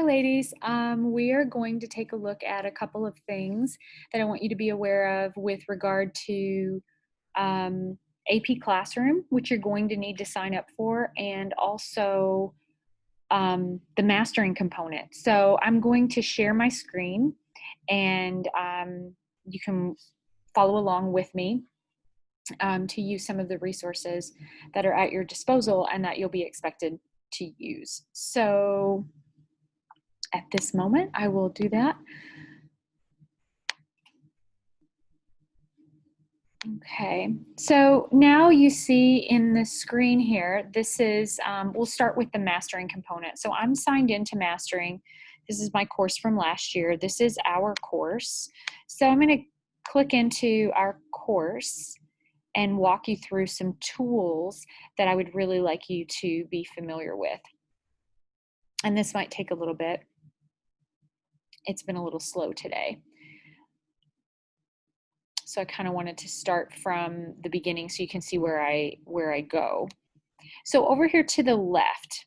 Hi, ladies. We are going to take a look at a couple of things that I want you to be aware of with regard to um, AP Classroom, which you're going to need to sign up for, and also the mastering component. So I'm going to share my screen, and you can follow along with me to use some of the resources that are at your disposal and that you'll be expected to use. So at this moment, I will do that. Okay, so now you see in the screen here, this is, we'll start with the mastering component. So I'm signed into mastering. This is my course from last year. This is our course. So I'm going to click into our course and walk you through some tools that I would really like you to be familiar with. And this might take a little bit. It's been a little slow today. So I kind of wanted to start from the beginning so you can see where I go. So over here to the left,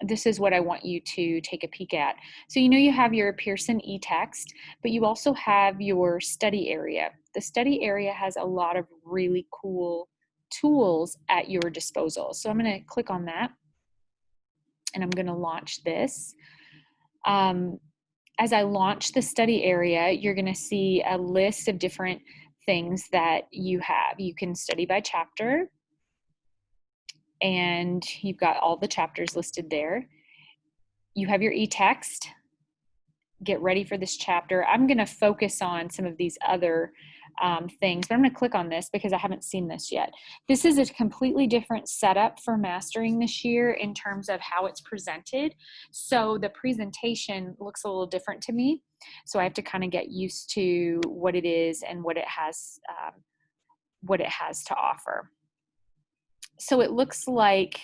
this is what I want you to take a peek at. So you have your Pearson eText, but you also have your study area. The study area has a lot of really cool tools at your disposal. So I'm going to click on that and I'm going to launch this. As I launch the study area, you're going to see a list of different things that you have. You can study by chapter, and you've got all the chapters listed there. You have your eText. Get ready for this chapter. I'm going to focus on some of these other things, but I'm going to click on this because I haven't seen this yet. This is a completely different setup for mastering this year in terms of how it's presented. So the presentation looks a little different to me. So I have to kind of get used to what it is and what it has to offer. So it looks like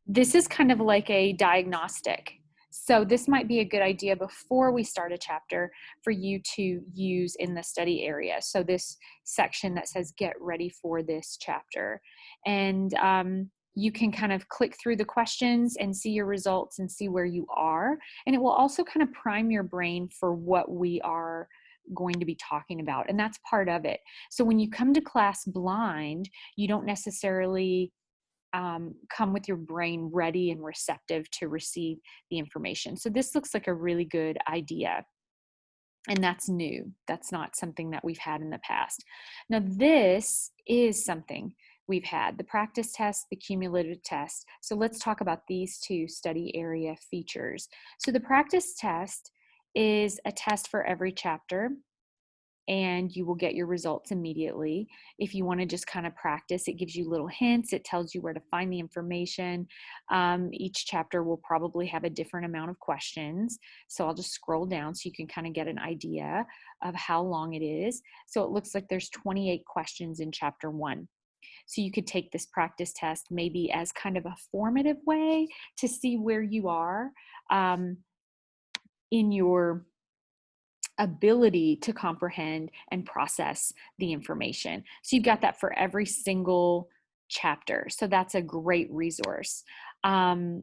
this is kind of like a diagnostic. So this might be a good idea before we start a chapter for you to use in the study area. So this section that says get ready for this chapter. And you can kind of click through the questions and see your results and see where you are. And it will also kind of prime your brain for what we are going to be talking about. And that's part of it. So when you come to class blind, you don't necessarily come with your brain ready and receptive to receive the information. So this looks like a really good idea. And that's new. That's not something that we've had in the past. Now, this is something we've had, the practice test, the cumulative test. So let's talk about these two study area features. So the practice test is a test for every chapter, and you will get your results immediately. If you want to just kind of practice, it gives you little hints. It tells you where to find the information. Each chapter will probably have a different amount of questions. So I'll just scroll down so you can kind of get an idea of how long it is. So it looks like there's 28 questions in chapter 1. So you could take this practice test maybe as kind of a formative way to see where you are in your ability to comprehend and process the information. So you've got that for every single chapter. So that's a great resource. And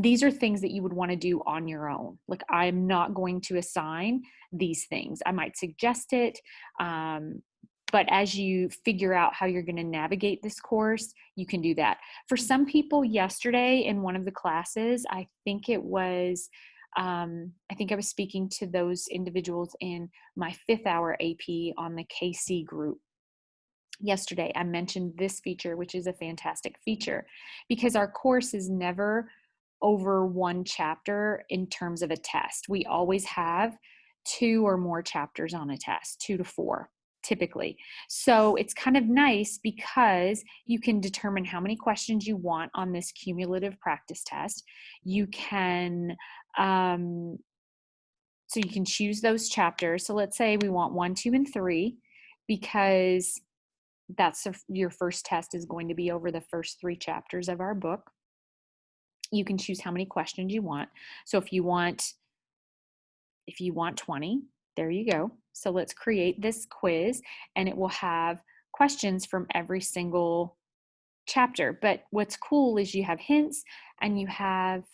these are things that you would want to do on your own. Like, I'm not going to assign these things. I might suggest it, but as you figure out how you're going to navigate this course, you can do that. For some people, yesterday in one of the classes, I think I was speaking to those individuals in my 5th hour AP on the KC group. Yesterday, I mentioned this feature, which is a fantastic feature because our course is never over one chapter in terms of a test. We always have 2 or more chapters on a test, 2 to 4 typically. So it's kind of nice because you can determine how many questions you want on this cumulative practice test. You can so you can choose those chapters. So let's say we want 1, 2, and 3 because your first test is going to be over the first 3 chapters of our book. You can choose how many questions you want. So if you want 20, there you go. So let's create this quiz, and it will have questions from every single chapter. But what's cool is you have hints and you have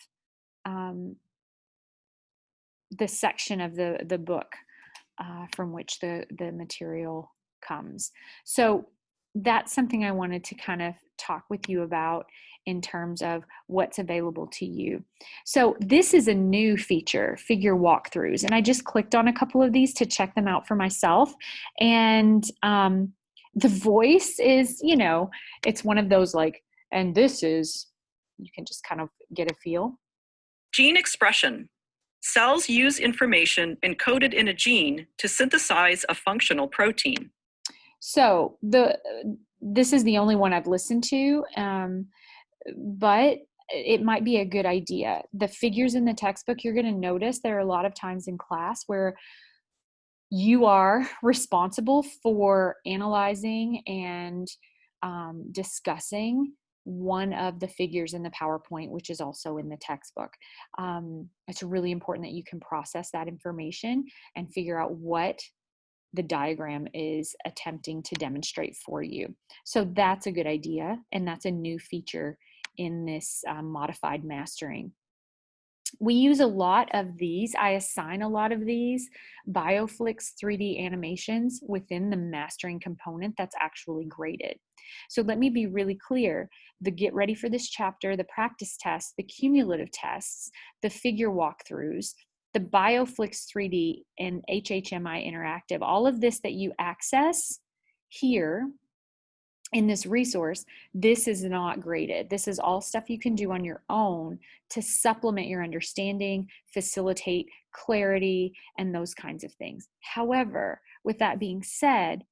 the section of the book from which the material comes. So that's something I wanted to kind of talk with you about in terms of what's available to you. So this is a new feature, figure walkthroughs, and I just clicked on a couple of these to check them out for myself. And the voice is, you know, it's one of those like, and this is, you can just kind of get a feel. Gene expression. Cells use information encoded in a gene to synthesize a functional protein. So this is the only one I've listened to, but it might be a good idea. The figures in the textbook, you're going to notice there are a lot of times in class where you are responsible for analyzing and discussing one of the figures in the PowerPoint, which is also in the textbook. It's really important that you can process that information and figure out what the diagram is attempting to demonstrate for you. So that's a good idea, and that's a new feature in this modified mastering. We use a lot of these. I assign a lot of these BioFlix 3D animations within the mastering component that's actually graded. So let me be really clear. The get ready for this chapter, the practice tests, the cumulative tests, the figure walkthroughs, the BioFlix 3D and HHMI Interactive, all of this that you access here in this resource, this is not graded. This is all stuff you can do on your own to supplement your understanding, facilitate clarity, and those kinds of things. However, with that being said,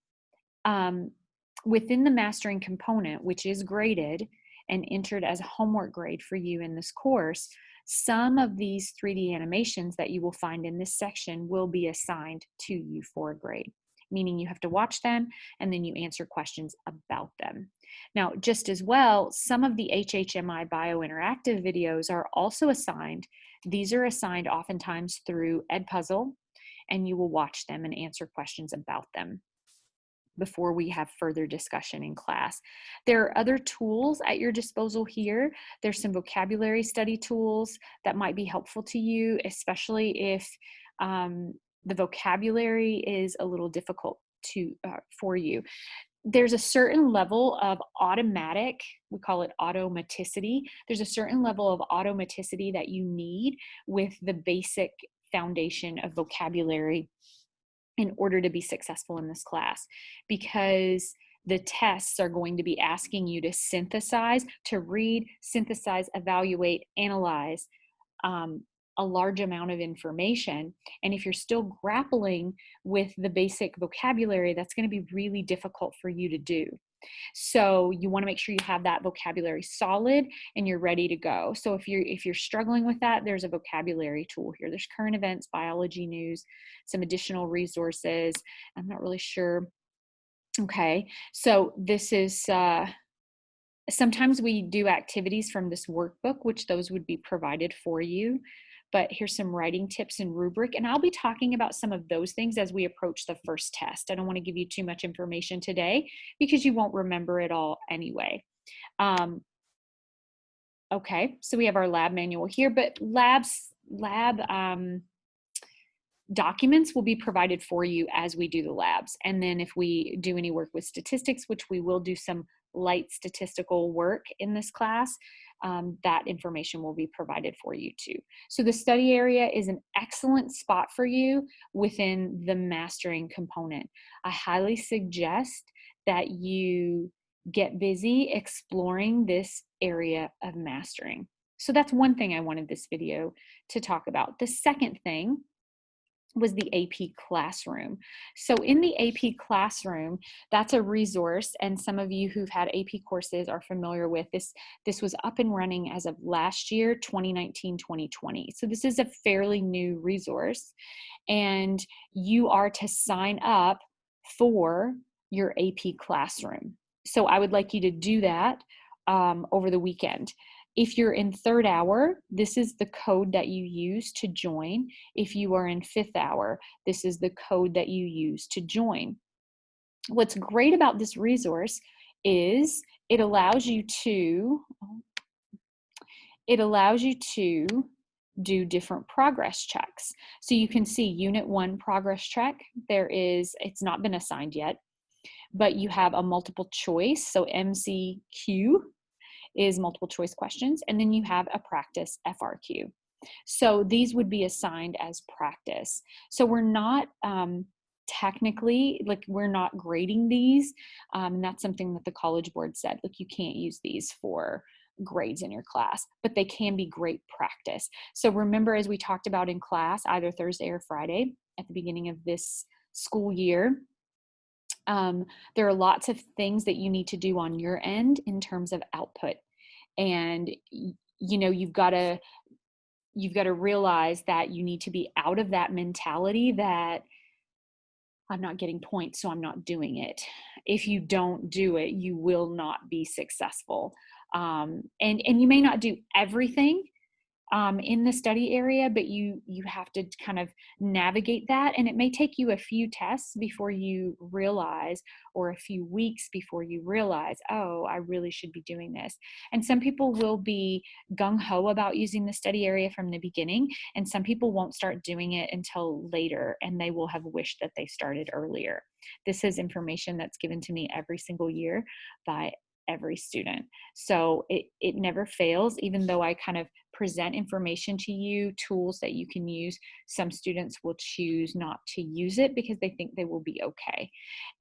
within the mastering component, which is graded and entered as a homework grade for you in this course, some of these 3D animations that you will find in this section will be assigned to you for a grade, meaning you have to watch them and then you answer questions about them. Now, just as well, some of the HHMI Biointeractive videos are also assigned. These are assigned oftentimes through Edpuzzle, and you will watch them and answer questions about them before we have further discussion in class. There are other tools at your disposal here. There's some vocabulary study tools that might be helpful to you, especially if the vocabulary is a little difficult for you. There's a certain level of automatic, we call it automaticity. There's a certain level of automaticity that you need with the basic foundation of vocabulary in order to be successful in this class, because the tests are going to be asking you to synthesize, to read, synthesize, evaluate, analyze a large amount of information. And if you're still grappling with the basic vocabulary, that's going to be really difficult for you to do. So you want to make sure you have that vocabulary solid and you're ready to go. So if you're struggling with that, there's a vocabulary tool here. There's current events, biology news, some additional resources. I'm not really sure. Okay, so this is sometimes we do activities from this workbook, which those would be provided for you. But here's some writing tips and rubric, and I'll be talking about some of those things as we approach the first test. I don't want to give you too much information today because you won't remember it all anyway. Okay, so we have our lab manual here, but lab documents will be provided for you as we do the labs. And then if we do any work with statistics, which we will do some light statistical work in this class, that information will be provided for you too. So the study area is an excellent spot for you within the mastering component. I highly suggest that you get busy exploring this area of mastering. So that's one thing I wanted this video to talk about. The second thing was the AP Classroom. So in the AP Classroom, that's a resource, and some of you who've had AP courses are familiar with this. This was up and running as of last year, 2019-2020. So this is a fairly new resource, and you are to sign up for your AP Classroom. So I would like you to do that over the weekend. If you're in third hour, this is the code that you use to join. If you are in fifth hour, this is the code that you use to join. What's great about this resource is it allows you to do different progress checks. So you can see Unit 1 progress check. It's not been assigned yet, but you have a multiple choice. So MCQ is multiple choice questions, and then you have a practice FRQ. So these would be assigned as practice. So we're not technically, like, we're not grading these. And that's something that the College Board said, like, you can't use these for grades in your class, but they can be great practice. So remember, as we talked about in class, either Thursday or Friday at the beginning of this school year, there are lots of things that you need to do on your end in terms of output. And you've got to realize that you need to be out of that mentality that I'm not getting points, so I'm not doing it. If you don't do it, you will not be successful. And you may not do everything in the study area, but you have to kind of navigate that. And it may take you a few tests before you realize, or a few weeks before you realize, oh, I really should be doing this. And some people will be gung-ho about using the study area from the beginning, and some people won't start doing it until later, and they will have wished that they started earlier. This is information that's given to me every single year by every student. So it never fails. Even though I kind of present information to you, tools that you can use, some students will choose not to use it because they think they will be okay.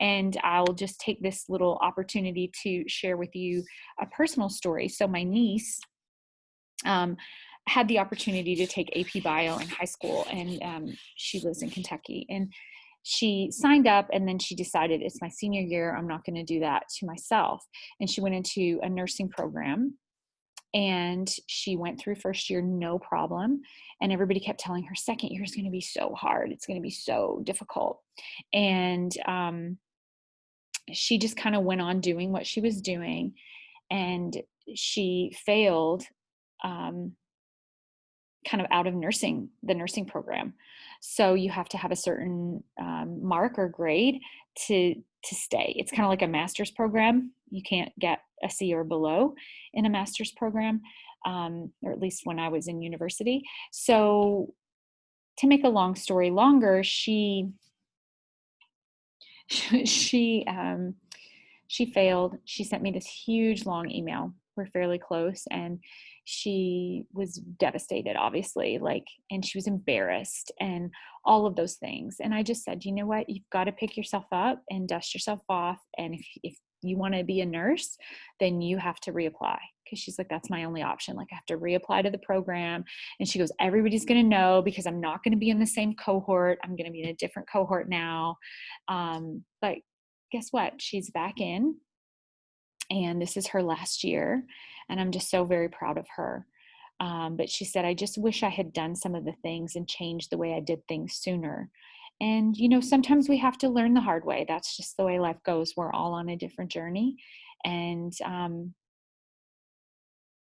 And I'll just take this little opportunity to share with you a personal story. So my niece had the opportunity to take AP Bio in high school, and she lives in Kentucky. And she signed up, and then she decided, it's my senior year, I'm not going to do that to myself. And she went into a nursing program, and she went through first year no problem. And everybody kept telling her second year is going to be so hard, it's going to be so difficult. And she just kind of went on doing what she was doing, and she failed kind of out of the nursing program. So you have to have a certain mark or grade to stay. It's kind of like a master's program. You can't get a C or below in a master's program, or at least when I was in university. So to make a long story longer, she failed. She sent me this huge long email. We're fairly close, and she was devastated, obviously, and she was embarrassed and all of those things. And I just said, you know what, you've got to pick yourself up and dust yourself off. And if you want to be a nurse, then you have to reapply. Because she's like, that's my only option. Like, I have to reapply to the program. And she goes, everybody's going to know because I'm not going to be in the same cohort. I'm going to be in a different cohort now. But guess what? She's back in, and this is her last year, and I'm just so very proud of her. But she said, I just wish I had done some of the things and changed the way I did things sooner. And, sometimes we have to learn the hard way. That's just the way life goes. We're all on a different journey. And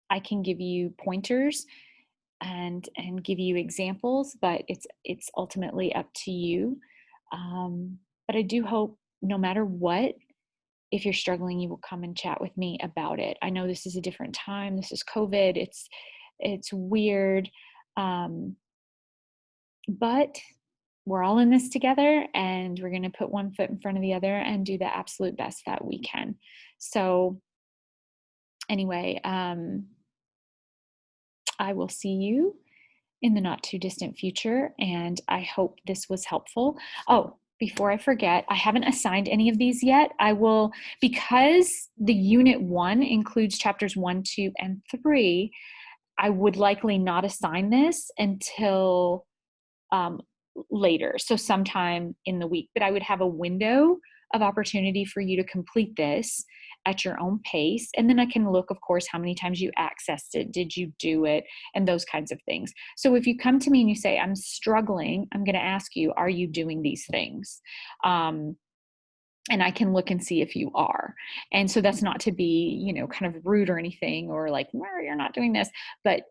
I can give you pointers and give you examples, but it's ultimately up to you. But I do hope, no matter what, if you're struggling, you will come and chat with me about it. I know this is a different time. This is COVID. It's weird. But we're all in this together, and we're going to put one foot in front of the other and do the absolute best that we can. So anyway, I will see you in the not too distant future, and I hope this was helpful. Oh, before I forget, I haven't assigned any of these yet. I will, because the Unit 1 includes chapters 1, 2, and 3, I would likely not assign this until later, so sometime in the week. But I would have a window of opportunity for you to complete this at your own pace. And then I can look, of course, how many times you accessed it, did you do it, and those kinds of things. So if you come to me and you say, I'm struggling, I'm going to ask you, are you doing these things? And I can look and see if you are. And so that's not to be, kind of rude or anything, or like, well, you're not doing this, but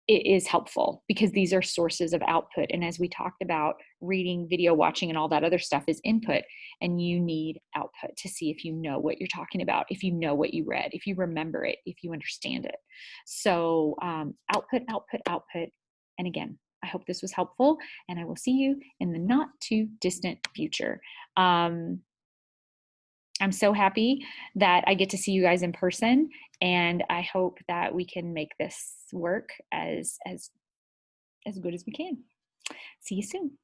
it is helpful because these are sources of output. And as we talked about, reading, video watching, and all that other stuff is input, and you need output to see if you know what you're talking about, if you know what you read, if you remember it, if you understand it. So output, output, output, And again, I hope this was helpful, and I will see you in the not too distant future. I'm so happy that I get to see you guys in person, and I hope that we can make this work as good as we can. See you soon.